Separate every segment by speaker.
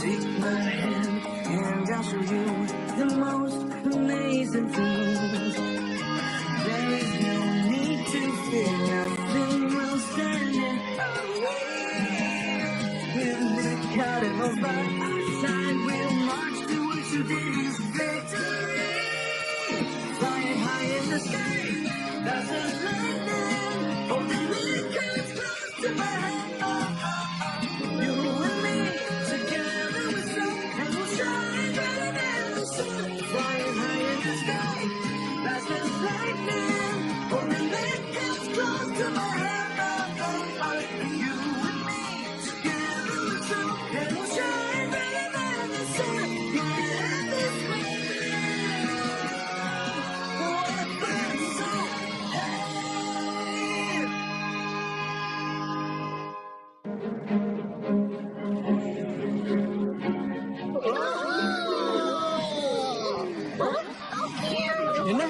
Speaker 1: Take my hand and I'll show you the most amazing things. There is no need to fear, nothing will stand in our way. With the cardinals by our side, we'll march towards today's victory. Flying high in the sky, that's a lightning. Only when it comes close to my head. You and me, together we're strong, and we'll shine brighter than the sun. Flying high in the sky, that's a lightning. Only when it comes close to my head. You and me, together we're strong, and we'll shine brighter than the sun. You can have this feeling. What a great song. Hey.
Speaker 2: என்ன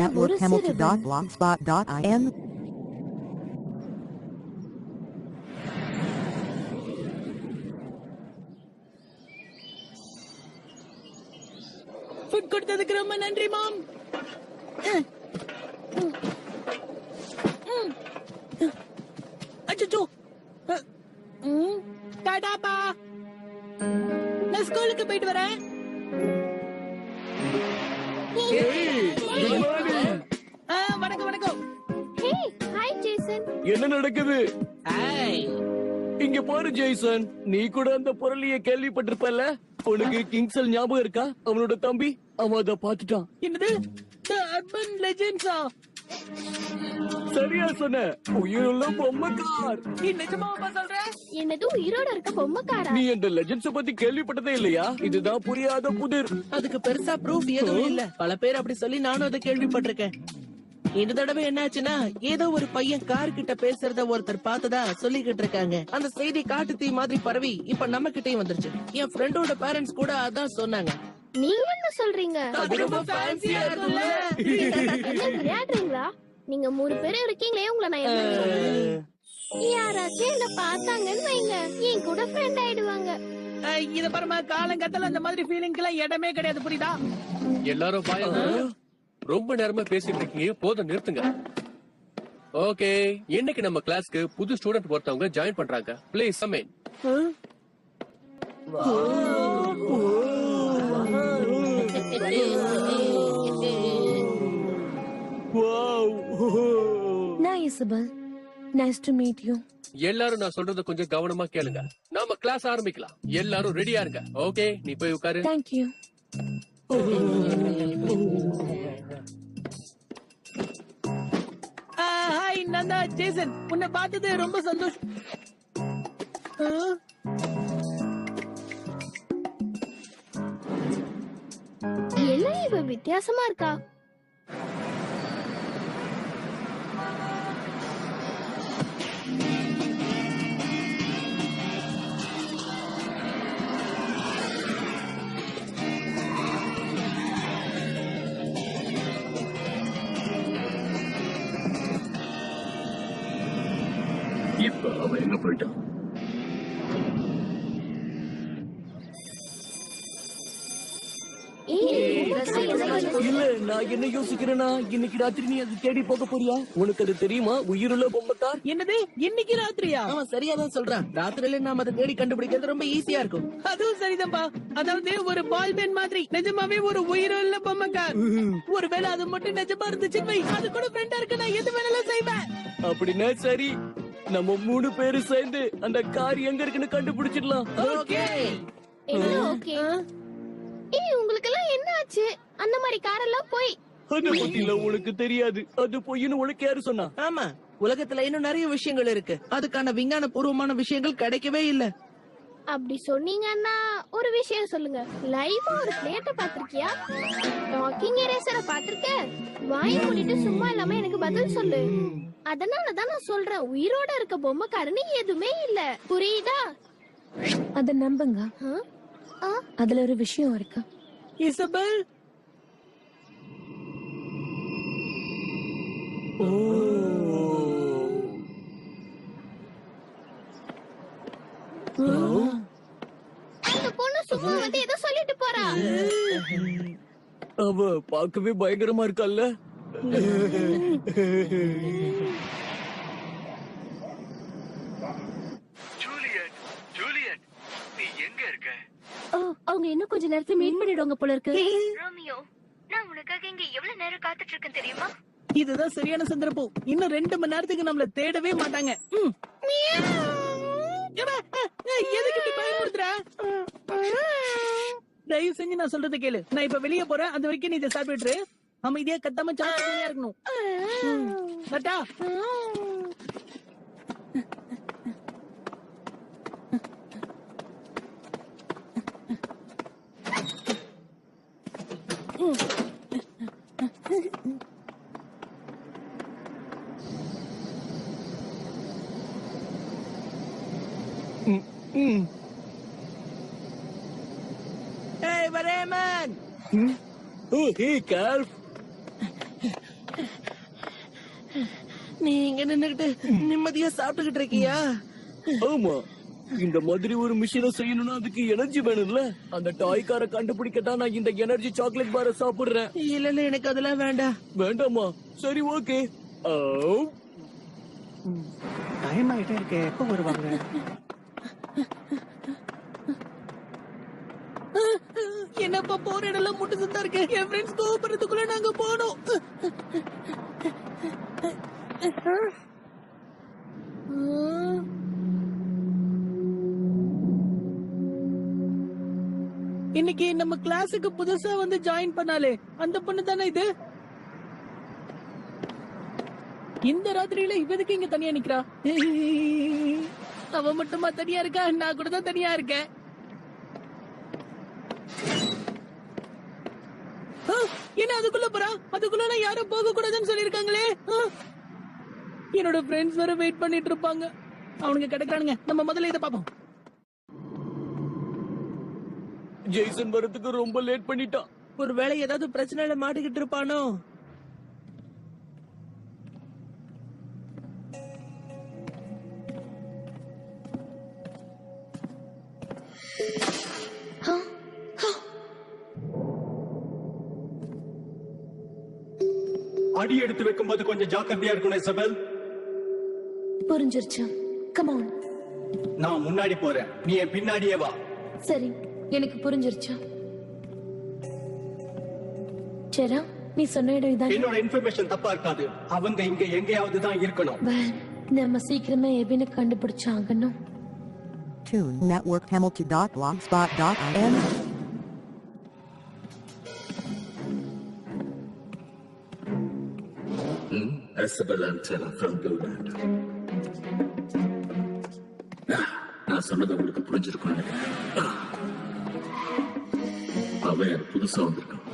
Speaker 3: Network Hamilton.blogspot.in
Speaker 2: food கொடுத்ததுக்கு ரொம்ப நன்றி மாம். அச்சோ டாடாப்பா, நான் ஸ்கூலுக்கு போயிட்டு வரேன். வணக்கம் வணக்கம்.
Speaker 4: Hi Jason.
Speaker 5: என்ன நடக்குது? இங்க பாரு ஜெய்சன், நீ கூட அந்த பொருளிய கேள்விப்பட்டிருப்பல. உனக்கு கிங்ஸல் ஞாபகம் இருக்கா? அவனோட தம்பி அவன் அதை பாத்துட்டான்.
Speaker 2: என்னது? The Urban Legends-ஆ?
Speaker 5: சரியா சொன்ன. உயிருள்ள பொம்மை கார்.
Speaker 2: நீ நிஜமாவா சொல்ற?
Speaker 4: என்னது உயிரோட இருக்க பொம்மைக்காரா?
Speaker 5: நீ அந்த லெஜெண்ட்ஸ் பத்தி கேள்விப்பட்டதே இல்லையா? இதுதான் புரியாத புதிர்.
Speaker 2: அதுக்கு பெருசா ப்ரூஃப் எதுவும் இல்ல. பல பேர் அப்படி சொல்லி நானும் அதை கேள்விப்பட்டிருக்கேன். இந்த தடவை என்னாச்சுன்னா, ஏதோ ஒரு பையன் கார் கிட்ட பேசுறத ஒருத்தர் பார்த்ததா சொல்லிக்கிட்டு இருக்காங்க. அந்த செய்தி காட்டு தீ மாதிரி பரவி இப்ப நம்ம கிட்டயும் வந்துருச்சு. என் ஃப்ரெண்டோட பேரண்ட்ஸ் கூட அதான் சொன்னாங்க.
Speaker 4: நீங்க என்ன சொல்றீங்க?
Speaker 2: அது ரொம்ப ஃபேன்சியா இருக்குல்ல?
Speaker 4: என்ன விளையாடுறீங்களா? நீங்க 3 பேர் இருக்கீங்களே, உங்களை நான் என்ன சொல்றேன்? யாராச்சும் என்ன பார்த்தாங்கன்னு வைங்க, என் கூட ஃப்ரெண்ட் ஆயிடுவாங்க.
Speaker 2: இத பாருமா, காலங்கத்துல அந்த மாதிரி ஃபீலிங்க்கு எல்லாம் இடமே கிடையாது, புரியுதா?
Speaker 5: எல்லாரும் பாருங்க, ரொம்ப நேரமா பேசிட்டு இருக்கீங்க, போதும் நிறுத்துங்க. ஓகே, இன்னைக்கு நம்ம கிளாஸ்க்கு புது ஸ்டூடெண்ட் ஒருத்தவங்க ஜாயின் பண்றாங்க. Please come in.
Speaker 4: நான் Isabel. Nice to meet you.
Speaker 5: எல்லாரும் நான் சொல்றத கொஞ்சம் கவனமா கேளுங்க. நாம கிளாஸ் ஆரம்பிக்கலாம். எல்லாரும் ரெடியா இருங்க. ஓகே, நீ போய் உட்காரு.
Speaker 4: Thank you.
Speaker 2: Hi Nanda, Jason, உன்னை பார்த்தது ரொம்ப சந்தோஷம்.
Speaker 4: என்ன இவ வித்தியாசமா இருக்கா?
Speaker 5: இப்ப அவன் எங்க போயிட்டான்? இல்ல, நான் என்ன யோசிக்கிறேன்னா, இன்னைக்கு ராத்திரி நீ அது தேடி போக போறியா? உனக்கு அது தெரியுமா? உயிருள்ள பொம்மைக்கார்.
Speaker 2: என்னது, இன்னைக்கு ராத்திரியா? அவன் சரியாதான் சொல்றான். ராத்திரியில நாம அதை தேடி கண்டுபிடிக்கிறது ரொம்ப ஈஸியா இருக்கும். அதுவும் சரிதான்பா. அதாவது ஒரு பால்பேன் மாதிரி நிஜமாவே ஒரு உயிருள்ள பொம்மைக்கார். ஒருவேளை அது மட்டும் நிஜமா இருந்துச்சுன்னு வை, அது கூட ஃப்ரெண்டா இருக்கு, நான் எது வேணாலும் செய்வேன்.
Speaker 5: அப்படின்னா சரி, நம்ம 3 பேரும் சேர்ந்து அந்த கார் எங்க இருக்குன்னு கண்டுபிடிச்சிடலாம்.
Speaker 2: ஓகே.
Speaker 4: என்ன ஓகே? உங்களுக்கு எல்லாம் என்ன ஆச்சு? அந்த மாதிரி காரெல்லாம் போய்
Speaker 6: அத பத்தில உனக்கு தெரியாது. அது பொய்ன்னு உனக்கு யாரு சொன்னா?
Speaker 2: ஆமா, உலகத்துல இன்னும் நிறைய விஷயங்கள் இருக்கு. அதுக்கான விஞ்ஞான பூர்வமான விஷயங்கள் கிடைக்கவே இல்ல.
Speaker 4: அப்படி சொன்னீங்கன்னா ஒரு விஷயம் சொல்லுங்க. லைவா ஒரு பிளேட்ட பாத்திருக்கியா? டாக்கிங் எரேசரை பாத்திருக்க? வாய் மூடிட்டு சும்மா இல்லாம எனக்கு பதில் சொல்லு. அதனாலதான் நான் சொல்றேன், உயிரோட இருக்க பொம்மைக்காரனு எதுவுமே இல்ல. புரியுதா?
Speaker 7: அத நம்புங்க. அதுல ஒரு விஷயம் இருக்கு.
Speaker 2: இசபெல்,
Speaker 4: அந்த பொண்ணு சும்மா வந்து ஏதோ சொல்லிட்டு போறா.
Speaker 6: அவ பார்க்கவே பயங்கரமா இருக்கால்ல?
Speaker 8: ஜூலியட், நீ எங்க இருக்க?
Speaker 7: அவங்க இன்னும் கொஞ்ச நேரத்துல மீட் பண்ணிடுவாங்க போல இருக்கு.
Speaker 9: ரோமியோ, நான் உனக்காக இங்க எவ்வளவு நேரம் காத்துட்டு இருக்கேன் தெரியுமா?
Speaker 2: இதுதான் சரியான சந்தர்ப்பம். இன்னும் 2 மணி நேரத்துக்கு நம்மள தேடவே மாட்டாங்க. எதுக்கு இப்படி பயமுறுத்துற? தயவு செஞ்சு நான் சொல்றதை கேளு. நான் இப்ப வெளியே போறேன். அது வரைக்கும் நீ இதை சாப்பிட்டு அமைதியா கத்தாம சாப்பிட்டு இருக்கணும். கரெக்டா? Hey, Raymond!
Speaker 6: Oh, hey, Carl.
Speaker 2: நீ இங்க நின்னுகிட்டு நிம்மதியா சாப்பிட்டுக்கிட்டு இருக்கியா?
Speaker 6: ஆமா, இந்த மாதிரி ஒரு மிஷினை செய்யணும்னா அதுக்கு எனர்ஜி வேணும்ல. அந்த டாய்கார கண்டுபிடிக்கத்தான் நான் இந்த எனர்ஜி சாக்லேட் பாரை சாப்பிடுறேன்.
Speaker 2: இல்ல, எனக்கு அதெல்லாம் வேண்டாம்.
Speaker 6: வேண்டாமா? சரி, ஓகே.
Speaker 2: டைம் ஆயிட்டே இருக்கு. எப்ப வருவாங்க? என்னப்பா போற இடம்லாம் முட்டு சுத்தா இருக்கு. என் ஃப்ரெண்ட்ஸ் கோவப்படுறதுக்குள்ள நாங்க போனோம். இன்னைக்கு நம்ம கிளாஸுக்கு புதுசா வந்து ஜாயின் பண்ணாலே அந்த பொண்ணு தானே இது? இந்த ராத்திரியில இவதுக்கு இங்க தனியா நிக்கிறா? அவ மட்டுமா தனியா இருக்கா? நான் கூட தான் தனியா இருக்கேன். என்ன அதுக்குள்ள போறா? அதுக்குள்ள யாரும் போக கூடாதுன்னு சொல்லிருக்காங்களே. என்னோட ஃப்ரெண்ட்ஸ் வேற வெயிட் பண்ணிட்டு இருப்பாங்க. அவனுங்க கிடைக்கிறானுங்க. நம்ம முதல்ல இதை பாப்போம்.
Speaker 6: ஜெய்சன் வரதுக்கு ரொம்ப லேட் பண்ணிட்டான்.
Speaker 2: ஒருவேளை ஏதாவது பிரச்சனையில மாட்டிக்கிட்டு இருப்பானோ?
Speaker 10: அடி எடுத்து வைக்கும்போது கொஞ்சம் ஜாக்கிரதையா இருக்கணும் இசபெல்.
Speaker 7: புரிஞ்சிருச்சு. Come on.
Speaker 10: நான் முன்னாடி போறேன், நீ என் பின்னாடியே வா.
Speaker 7: சரி, எனக்கு புரிஞ்சிருச்சு. சரி, நீ சொன்ன இடம் இதான்.
Speaker 10: என்னோட இன்ஃபர்மேஷன் தப்பா இருக்காது. அவங்க இங்க எங்கேயாவது தான் இருக்கணும்.
Speaker 7: நம்ம சீக்கிரமே எபினை கண்டுபிடிச்சாகணும்.
Speaker 3: Tune Network Hamilton.blogspot.in.
Speaker 11: Isabel Antella from Blueband. நான் சொன்னது உங்களுக்கு புரிஞ்சிருக்கும். அவன் புதுசா வந்திருக்கான்.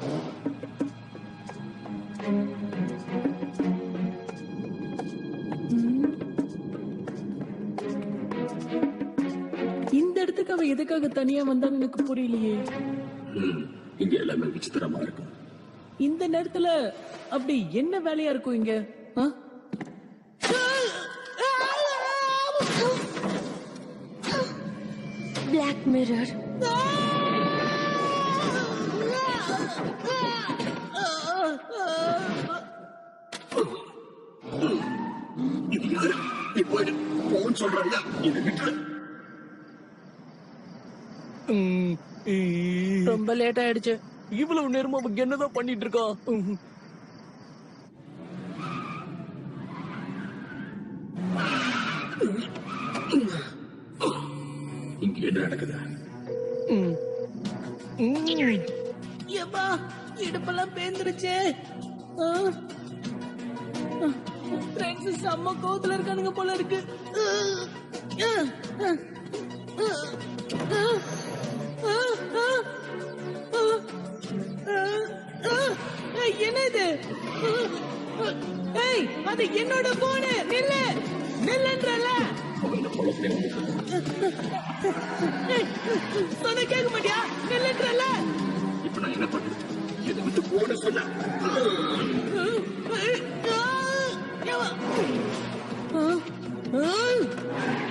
Speaker 2: இந்த இடத்துக்கு அவன் எதுக்காக தனியா வந்தான்னு எனக்கு புரியலையே.
Speaker 11: இங்க எல்லாமே விசித்திரமா இருக்கும்.
Speaker 2: இந்த நேரத்துல அப்படி என்ன வேலையா இருக்கும் இங்க?
Speaker 7: Black Mirror.
Speaker 11: இது யாரு? நீ போயிடு போன்னு சொல்றாங்க. இது விட்டு
Speaker 2: ரொம்ப லேட் ஆயிடுச்சு.
Speaker 6: இவ்வளவு நேரமா அவன் என்னதான் பண்ணிட்டு இருக்கான்?
Speaker 11: இங்க என்ன நடக்குது?
Speaker 2: இடுப்பெல்லாம் பேந்துருச்சு. ஃப்ரெண்ட்ஸ் செம்ம கோவத்துல இருக்கானுங்க போல இருக்கு. என்னது? ஏய், அது என்னோட போனு. நில்லு நில்லுன்றல. சொன்ன கேட்க மாட்டியா? நில்லுன்றல.
Speaker 11: இப்ப நான் என்ன பண்றது? இதை விட்டு போட சொன்ன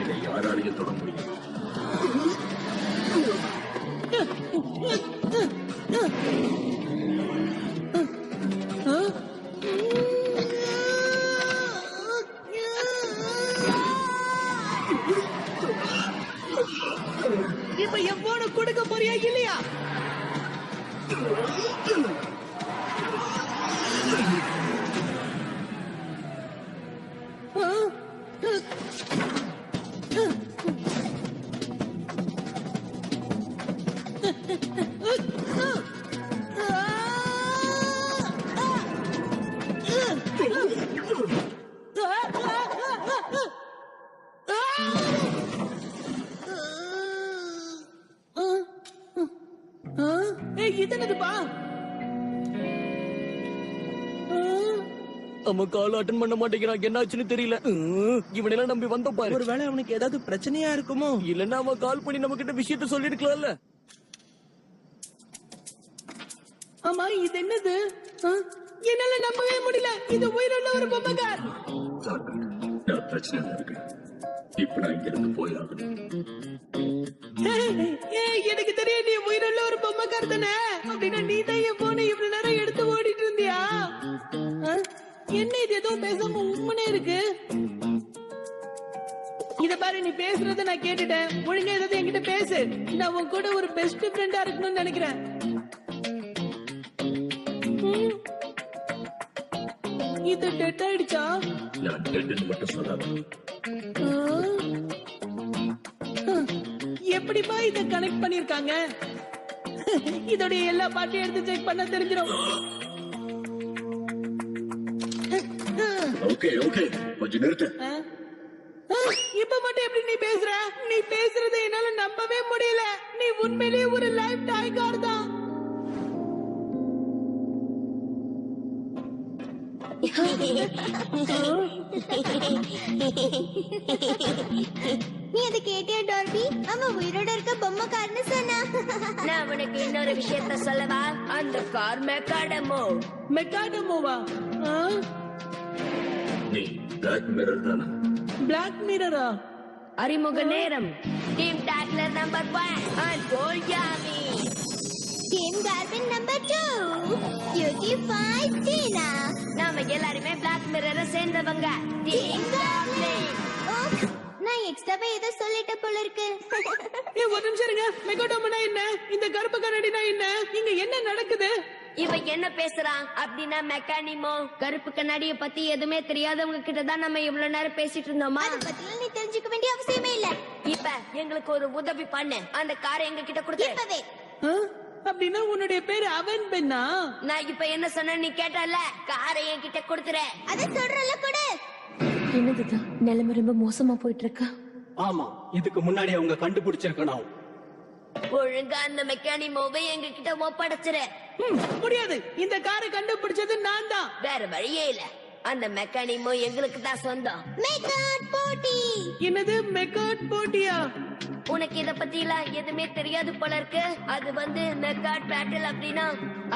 Speaker 11: இதை யாராலையும் தொட முடியும்.
Speaker 2: இப்ப என் போன கொடுக்க போறியா இல்லையா? இதனதுப்பா?
Speaker 6: அவன் கால் அட்டன் பண்ண மாட்டேங்கிறான். என்னாச்சுன்னு தெரியல. இவனெல்லாம் நம்பி வந்த பாரு.
Speaker 2: ஒருவேளை அவனுக்கு ஏதாவது பிரச்சனையா இருக்குமோ?
Speaker 6: இல்லன்னா அவன் கால் பண்ணி நம்ம கிட்ட விஷயத்த சொல்லிருக்கலாம்ல.
Speaker 2: ஆமா, இது என்னது? என்னால நம்பவே முடியல. இது உயிருள்ள ஒரு பொம்மைக்கார்.
Speaker 11: நான் பிரச்சனை இருக்கு. இப்ப நான் இங்க இருந்து போயாகணும்.
Speaker 2: எனக்கு தெரியும், நீ உயிருள்ள ஒரு பொம்மைக்கார் தானே. அப்படின்னா நீ தான் என் போனை இவ்வளவு நேரம் எடுத்து ஓடிட்டு இருந்தியா? என்ன இது ஏதோ பேசாம உண்மனே இருக்கு. இத பாரு, நீ பேசுறத நான் கேட்டுட்டேன். ஒழுங்கா ஏதாவது என்கிட்ட பேசு. நான் உன் கூட ஒரு பெஸ்ட் ஃப்ரெண்டா இருக்கணும்னு நினைக்கிறேன். இது டெட் ஆயிடுச்சா?
Speaker 11: நான் டெட்னு மட்டும் சொல்லாத.
Speaker 2: எப்படிப்பா இத கனெக்ட் பண்ணிருக்காங்க? இதோட எல்லா பாட்டையும் எடுத்து செக் பண்ண தெரிஞ்சிடும்.
Speaker 11: ஓகே ஓகே, கொஞ்சம் நிறுத்து.
Speaker 2: இப்ப மட்டும் எப்படி நீ பேசுற? நீ பேசுறத என்னால நம்பவே முடியல. நீ உண்மையிலேயே ஒரு லைவ் டாய் கார் தான்.
Speaker 4: நீ அதை கேட்டியா டார்பி? அவன் உயிரோட இருக்க பொம்மை கார்னு சொன்னா.
Speaker 12: நான் உனக்கு இன்னொரு விஷயத்த சொல்லவா? அந்த கார் மெக்காடமோ.
Speaker 2: மெக்காடமோவா?
Speaker 11: நீ பிளாக் மிரர் தானே?
Speaker 2: பிளாக் மிரரா?
Speaker 12: அறிமுக நேரம். டீம் டாக்லர் நம்பர் 1 and கோல்யாமி.
Speaker 4: டீம் கார்பன் நம்பர் 2 QT5 டீனா.
Speaker 12: நாம எல்லாருமே பிளாக் மிரரை சேர்ந்தவங்க. Team Tagler.
Speaker 4: நான் எக்ஸ்ட்ராவே ஏதோ சொல்லிட்ட போல இருக்கு.
Speaker 2: ஒரு நிமிஷம் இருங்க. மெக்காடமோனா என்ன? இந்த கருப்பு கண்ணாடினா என்ன? இங்க என்ன நடக்குது?
Speaker 12: இவன் என்ன பேசுறான் அப்படின்னா மெக்கானிமோ. கருப்பு கண்ணாடிய பத்தி எதுவுமே தெரியாதவங்க கிட்ட தான் நம்ம இவ்வளவு நேரம் பேசிட்டு இருந்தோமா?
Speaker 4: அத பத்தி நீ தெரிஞ்சுக்க வேண்டிய அவசியமே இல்ல.
Speaker 12: இப்ப எங்களுக்கு ஒரு உதவி பண்ணு. அந்த காரை எங்க கிட்ட கொடுத்து.
Speaker 4: இப்பவே.
Speaker 2: அப்படின்னா உன்னுடைய பேரு அவன் பெண்ணா?
Speaker 12: நான் இப்ப என்ன சொன்ன நீ கேட்டல? காரை என்கிட்ட கொடுத்துரு.
Speaker 4: அத சொல்றல கொடு.
Speaker 7: என்னதுதான் நிலைமை ரொம்ப மோசமா போயிட்டு இருக்கா?
Speaker 10: ஆமா, இதுக்கு முன்னாடி அவங்க கண்டுபிடிச்சிருக்கணும்.
Speaker 12: ஒழுங்கா அந்த மெக்கானிமோவை எங்க கிட்ட ஒப்படைச்சிரு.
Speaker 2: முடியாது. இந்த காரை கண்டுபிடிச்சது நான் தான்.
Speaker 12: வேற வழியே இல்ல. அந்த மெக்கானிமோ எங்களுக்கு தான் சொந்தம்.
Speaker 4: மெக்காட் போட்டி.
Speaker 2: என்னது மெக்காட் போட்டியா?
Speaker 12: உனக்கு இத பத்தி எல்லாம் எதுவுமே தெரியாது போல இருக்கு. அது மெக்காட் பேட்டில் அப்படின்னா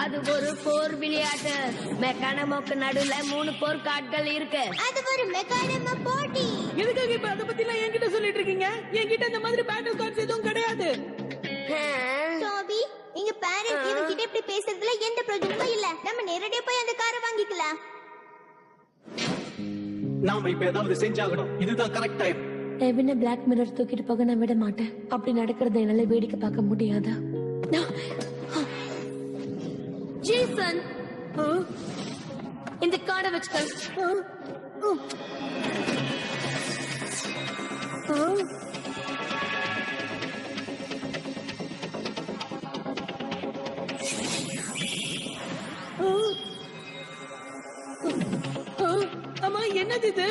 Speaker 12: அது ஒரு போர் விளையாட்டு. மெக்கானமோக்கு நடுவுல 3 போர் கார்டுகள் இருக்கு.
Speaker 4: அது ஒரு மெக்கானமோ போட்டி.
Speaker 2: எதுக்காக இப்ப அத பத்தி எல்லாம் என்கிட்ட சொல்லிட்டு இருக்கீங்க? என்கிட்ட இந்த மாதிரி பேட்டில் கார்ட்ஸ் எதுவும் கிடையாது.
Speaker 4: டாபி, இங்க பேரண்ட் இவங்க கிட்ட இப்படி பேசுறதுல எந்த பிரயோஜனமும் இல்ல. நம்ம நேரடியா போய் அந்த காரை வாங்கிக்கலாம்.
Speaker 10: நாம இப்ப ஏதாவது செஞ்சாகணும். இதுதான் கரெக்ட் டைம்.
Speaker 7: எபினை பிளாக் மிரர் தூக்கிட்டு போக நான் விட மாட்டேன். அப்படி நடக்கிறத என்னால வேடிக்கை பார்க்க முடியாதா?
Speaker 12: ஜேசன், இந்த கார்டை வச்சுக்க.
Speaker 2: என்னது இது?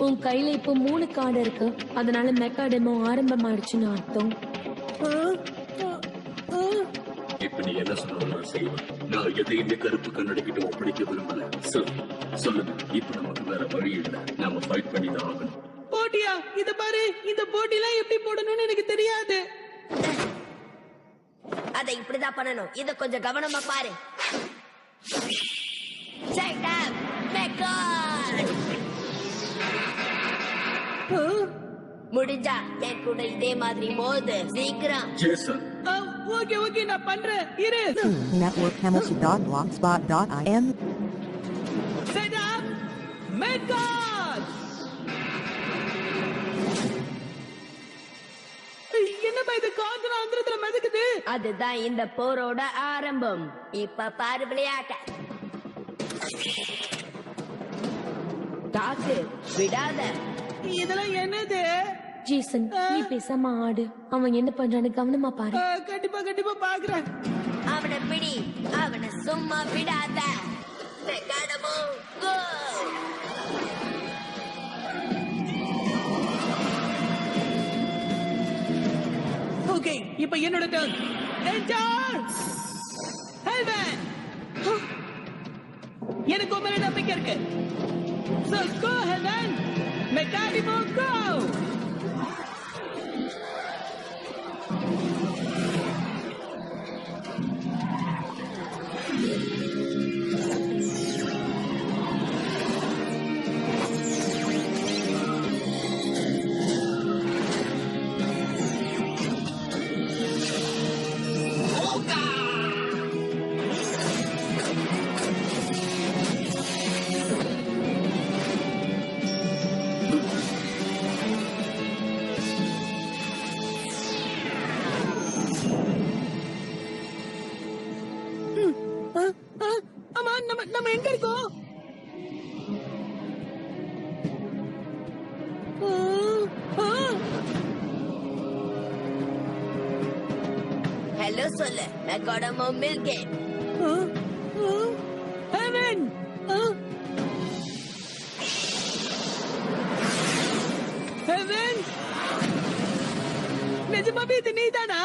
Speaker 7: உன் கையில இப்போ 3 கார்டு இருக்கு, அதனால மெக்கா டெமோ ஆரம்பமாயிடுச்சுன்னு அர்த்தம்.
Speaker 11: இப்ப நீ என்ன சொன்னாலும் நான் செய்வேன். நான் எதையுமே கருப்பு கண்ணடிக்கிட்டு ஒப்படைக்க விரும்பல. சொல்லுங்க. இப்ப நமக்கு வேற வழி இல்ல. நாம ஃபைட் பண்ணி தான் ஆகணும்.
Speaker 2: போட்டியா? இத பாரு, இந்த போட்டிலாம் எப்படி போடணும்னு எனக்கு தெரியாது.
Speaker 12: அதை இப்படிதான் பண்ணணும். இத கொஞ்சம் கவனமா பாரு. Set up, Mekkard. முடிஞ்சா என் கூட இதே மாதிரி மோது சீக்கிரம்.
Speaker 11: ஜேசன்.
Speaker 2: ஓகே நான் பண்றேன். இரு.
Speaker 3: networkhamilton.blogspot.in
Speaker 2: Set up, Mekkard. என்னப்பா இது காதுல அந்தரத்துல மிதக்குது?
Speaker 12: அதுதான் இந்த போரோட ஆரம்பம். இப்ப பாரு விளையாட்ட. தாக்கு விடாத.
Speaker 2: இதெல்லாம் என்னது?
Speaker 7: ஜேசன், நீ பேசாம ஆடு. அவன் என்ன பண்றான்னு கவனமா பாரு.
Speaker 2: கண்டிப்பா பாக்குறேன்.
Speaker 12: அவனை பிடி, அவனை சும்மா விடாத. மெக்காடமோ கோ.
Speaker 2: ஓகே, இப்போ என்னோட டர்ன். டேஞ்சர்! ஹெல்மெட்! எனக்கு உன் மேல நம்பிக்கை இருக்கு. So go Helen, Mekkadimo go! ஆமா, நம்ம எங்க இருக்கோம்?
Speaker 12: ஹலோ சொல்லு. மெக்காடமோ மில்கேட்.
Speaker 2: ஹெவன்! ஹெவன்! நிஜமாவே இது நீதானா?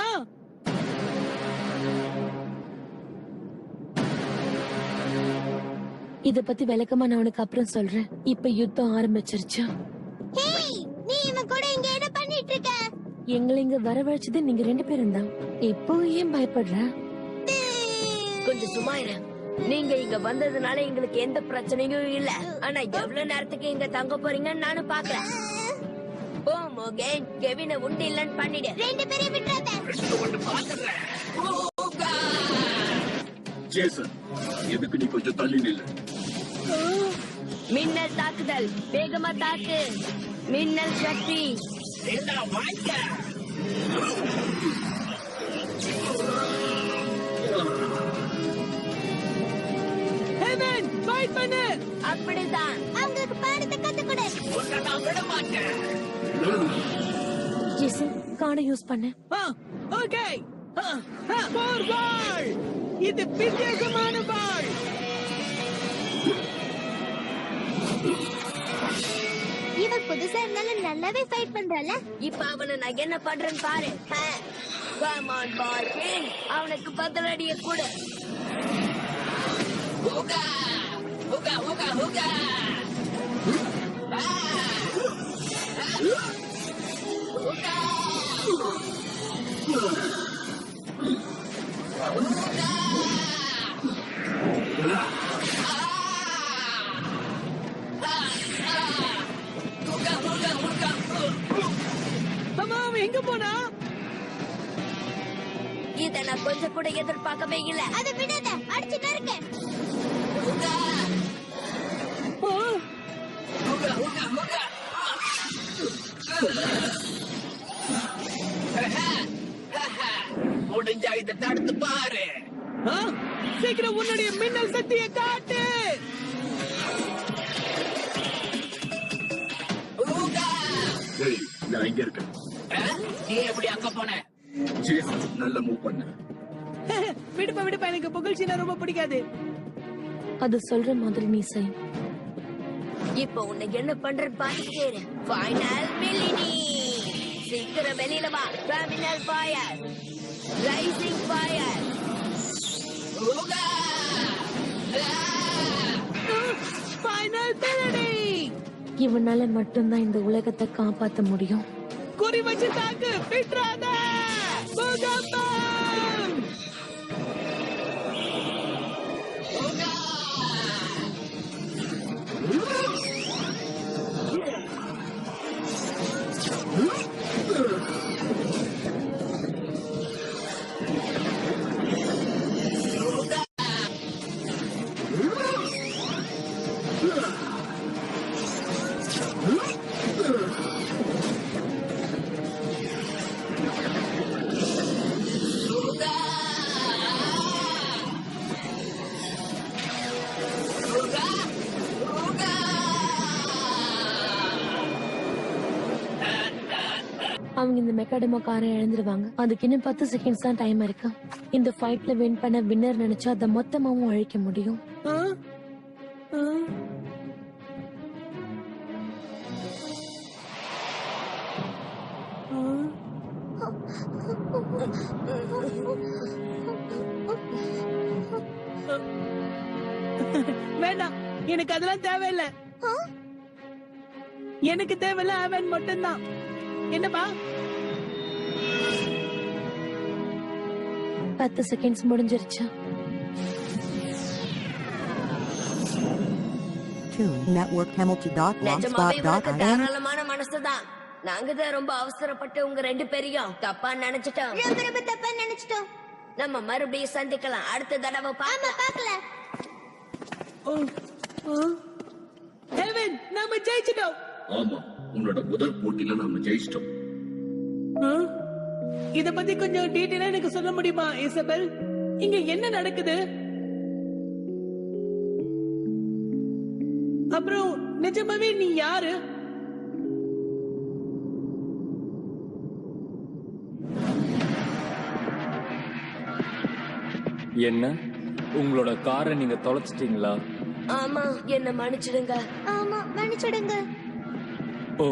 Speaker 7: இத பத்தி விளக்கமா நான் உனக்கு அப்புறம் சொல்றேன். இப்ப யுத்தம் ஆரம்பிச்சிருச்சு.
Speaker 4: நீ இவன் கூட இங்க என்ன பண்ணிட்டு இருக்க?
Speaker 7: எங்களை இங்க வரவழைச்சது நீங்க 2 பேரும் தான். இப்போ ஏன் பயப்படுற?
Speaker 12: கொஞ்சம் சும்மா இரு. நீங்க இங்க வந்ததுனால எங்களுக்கு எந்த பிரச்சனையும் இல்ல. ஆனா எவ்வளவு நேரத்துக்கு இங்க தங்க போறீங்கன்னு நானும் பாக்குறேன். ஓ மோகன், கெவினை உண்டு இல்லன்னு பண்ணிடு.
Speaker 4: 2 பேரையும் விட்டுறாத.
Speaker 11: ஜேசன், எதுக்கு நீ கொஞ்சம் தள்ளி நில்லு.
Speaker 12: மின்னல் தாக்குதல், வேகமா தாக்கு. மின்னல் சக்தி.
Speaker 2: ஹெவன், ஃபைட் பண்ணு.
Speaker 12: அப்படிதான்.
Speaker 4: அவங்களுக்கு பாடத்தை கத்துக் கொடு.
Speaker 7: ஜேசன், கார்டை யூஸ் பண்ணு.
Speaker 2: ஓகே. போர் வாள். இது வித்தியாசமான வாள்.
Speaker 4: இவன் புதுசா இருந்தாலும் நல்லாவே ஃபைட் பண்றால.
Speaker 12: இப்ப அவனை நான் என்ன பண்றேன்னு பாரு. Come on, Barkin. அவனுக்கு பதிலடிய கூட. ஹூகா ஹூகா ஹூகா ஹூகா.
Speaker 2: எங்க போனா?
Speaker 12: இத நான் கொஞ்சம் கூட எதிர்பார்க்கவே இல்ல.
Speaker 4: அதை விடாத, அடிச்சுட்டே இருக்க.
Speaker 6: முடிஞ்சா இதை தடுத்து பாரு.
Speaker 2: சீக்கிரம் உன்னுடைய மின்னல் சக்தியை காட்டு.
Speaker 11: நான் இங்க இருக்கேன்.
Speaker 6: நீ எப்படி அங்க போன?
Speaker 11: ஜேசன், நல்ல மூவ் பண்ண.
Speaker 2: விடுப்பா, எனக்கு புகழ்ச்சினா ரொம்ப பிடிக்காது.
Speaker 7: அது சொல்ற மாதிரி நீ செய்.
Speaker 12: இப்ப உன்னை என்ன பண்றேன்னு பாத்துட்டே ஃபைனல் மிலினி சீக்கிரம் வெளியில வா terminal fire rising fire
Speaker 2: final மிலினி
Speaker 7: இவனால மட்டும்தான் இந்த உலகத்தை காப்பாத்த முடியும்.
Speaker 2: குறி வச்சு தாக்கு விட்றாத பூகம்பம்
Speaker 7: அவங்க இந்த மெக்காடமோ காரை இழந்துருவாங்க. அதுக்கு இன்னும் 10 செகண்ட்ஸ் தான் டைம் இருக்கு. இந்த ஃபைட்ல வின் பண்ண வின்னர் நினைச்சா அதை மொத்தமாவும் அழிக்க முடியும்.
Speaker 2: வேண்டாம், எனக்கு அதெல்லாம் தேவையில்ல. எனக்கு தேவையில்ல அவன் மட்டும்தான். என்னப்பா
Speaker 7: 10 செகண்ட்ஸ் முடிஞ்சிருச்சு.
Speaker 12: நிஜமாவே உனக்கு தாராளமான மனசுதான். நாங்க தான் ரொம்ப அவசரப்பட்டு உங்க 2 பேரையும் தப்பா நினைச்சிட்டோம்.
Speaker 4: ரொம்ப தப்பா நினைச்சிட்டோம்.
Speaker 12: நம்ம மறுபடியும் சந்திக்கலாம் அடுத்த தடவை
Speaker 4: பார்க்கலாம்.
Speaker 2: ஹெவன், நாம ஜெயிச்சிட்டோம்.
Speaker 11: ஆமா, உன்னோட முதல் போட்டியில நாம ஜெயிச்சிட்டோம்.
Speaker 2: இத பத்தி கொஞ்சம் டீடைலா எனக்கு சொல்ல முடியுமா இசபெல்? இங்க என்ன நடக்குது? அப்புறம் நிஜமாவே நீ யாரு?
Speaker 6: என்ன உங்களோட காரை நீங்க தொலைச்சிட்டீங்களா?
Speaker 12: ஆமா, என்ன மன்னிச்சிடுங்க.
Speaker 4: ஆமா, மன்னிச்சிடுங்க.
Speaker 6: ஓ,